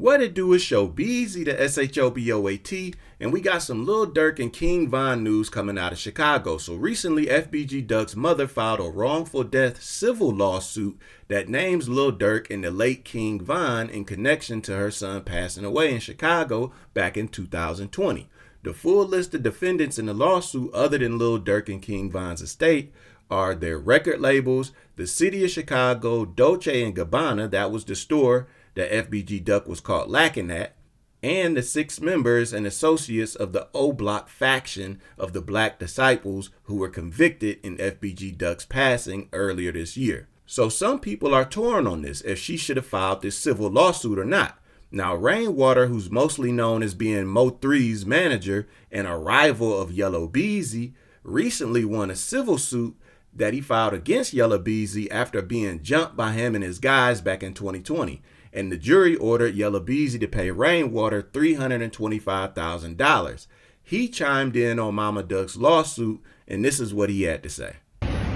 What it do is Shobeat, the Shoboat, and we got some Lil Durk and King Von news coming out of Chicago. So recently, FBG Duck's mother filed a wrongful death civil lawsuit that names Lil Durk and the late King Von in connection to her son passing away in Chicago back in 2020. The full list of defendants in the lawsuit, other than Lil Durk and King Von's estate, are their record labels, the city of Chicago, Dolce & Gabbana, that was the store that FBG Duck was caught lacking at, and the 6 members and associates of the O Block faction of the Black Disciples who were convicted in FBG Duck's passing earlier this year. So some people are torn on this, if she should have filed this civil lawsuit or not. Now, Rainwater, who's mostly known as being Mo3's manager and a rival of Yella Beezy, recently won a civil suit that he filed against Yella Beezy after being jumped by him and his guys back in 2020. And the jury ordered Yella Beezy to pay Rainwater $325,000. He chimed in on Momma Duck's lawsuit, and this is what he had to say.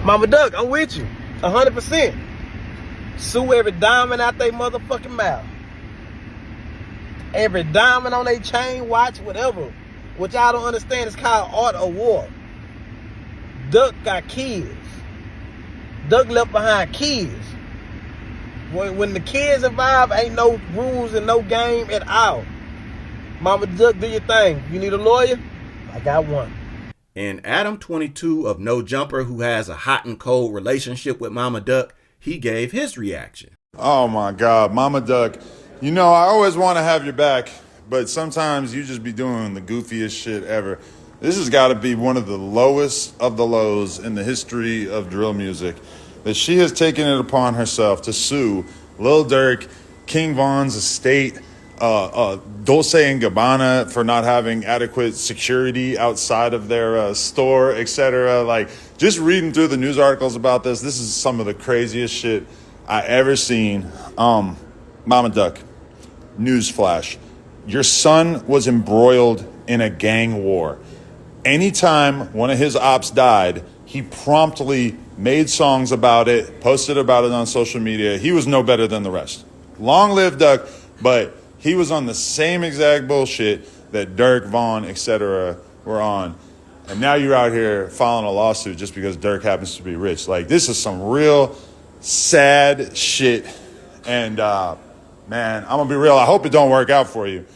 Momma Duck, I'm with you, 100%. Sue every diamond out they motherfucking mouth. Every diamond on their chain, watch, whatever. Which I don't understand, it's called art or war. Duck got kids. Duck left behind kids. When the kids involved, ain't no rules and no game at all. Momma Duck, do your thing. You need a lawyer? I got one. And Adam22 of No Jumper, who has a hot and cold relationship with Momma Duck, he gave his reaction. Oh my God, Momma Duck. You know, I always want to have your back, but sometimes you just be doing the goofiest shit ever. This has got to be one of the lowest of the lows in the history of drill music, that she has taken it upon herself to sue Lil Durk, King Von's estate, Dolce & Gabbana for not having adequate security outside of their store, etc. Like, just reading through the news articles about this is some of the craziest shit I ever seen. Momma Duck, newsflash, your son was embroiled in a gang war. Anytime one of his ops died, he promptly made songs about it, posted about it on social media. He was no better than the rest. Long live Duck, but he was on the same exact bullshit that Durk, Von, etc. were on. And now you're out here filing a lawsuit just because Durk happens to be rich. Like, this is some real sad shit. And, man, I'm going to be real. I hope it don't work out for you,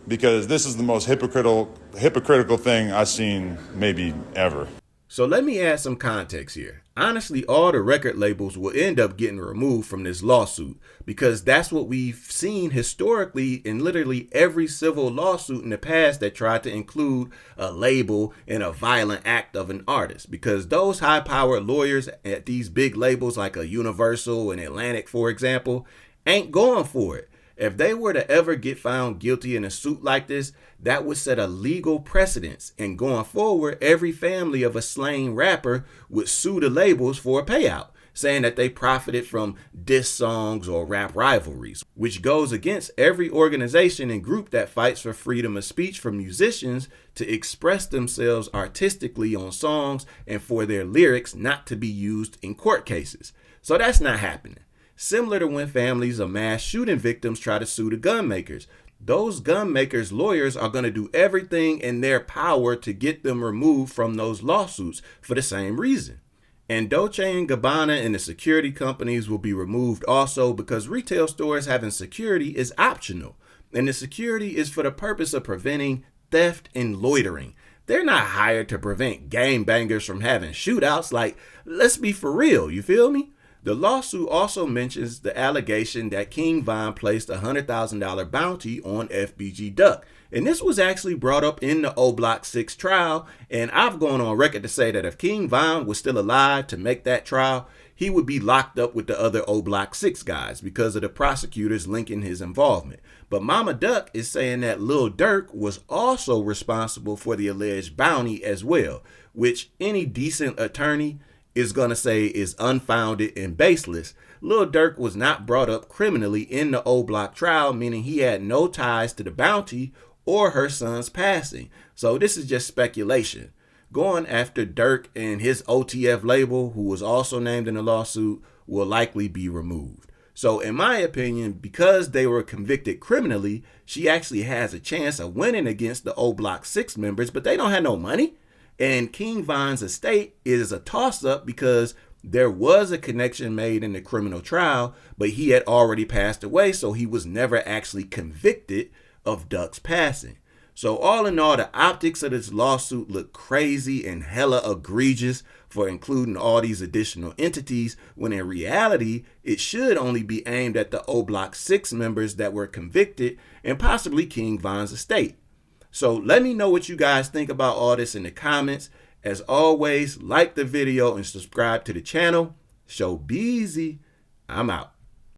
because this is the most hypocritical thing I've seen maybe ever. So let me add some context here. Honestly, all the record labels will end up getting removed from this lawsuit, because that's what we've seen historically in literally every civil lawsuit in the past that tried to include a label in a violent act of an artist, because those high-powered lawyers at these big labels like a Universal and Atlantic, for example, ain't going for it. If they were to ever get found guilty in a suit like this, that would set a legal precedence. And going forward, every family of a slain rapper would sue the labels for a payout, saying that they profited from diss songs or rap rivalries, which goes against every organization and group that fights for freedom of speech for musicians to express themselves artistically on songs and for their lyrics not to be used in court cases. So that's not happening. Similar to when families of mass shooting victims try to sue the gun makers. Those gun makers' lawyers are going to do everything in their power to get them removed from those lawsuits for the same reason. And Dolce & Gabbana and the security companies will be removed also, because retail stores having security is optional. And the security is for the purpose of preventing theft and loitering. They're not hired to prevent gangbangers from having shootouts. Like, let's be for real, you feel me? The lawsuit also mentions the allegation that King Von placed a $100,000 bounty on FBG Duck. And this was actually brought up in the O Block 6 trial. And I've gone on record to say that if King Von was still alive to make that trial, he would be locked up with the other O Block 6 guys because of the prosecutors linking his involvement. But Momma Duck is saying that Lil Durk was also responsible for the alleged bounty as well, which any decent attorney is going to say is unfounded and baseless. Lil Durk was not brought up criminally in the O Block trial, meaning he had no ties to the bounty or her son's passing. So this is just speculation. Going after Durk and his OTF label, who was also named in the lawsuit, will likely be removed. So in my opinion, because they were convicted criminally, she actually has a chance of winning against the O Block 6 members, but they don't have no money. And King Von's estate is a toss-up because there was a connection made in the criminal trial, but he had already passed away, so he was never actually convicted of Duck's passing. So all in all, the optics of this lawsuit look crazy and hella egregious for including all these additional entities, when in reality, it should only be aimed at the O Block 6 members that were convicted and possibly King Von's estate. So let me know what you guys think about all this in the comments. As always, like the video and subscribe to the channel. Show Beezy. I'm out.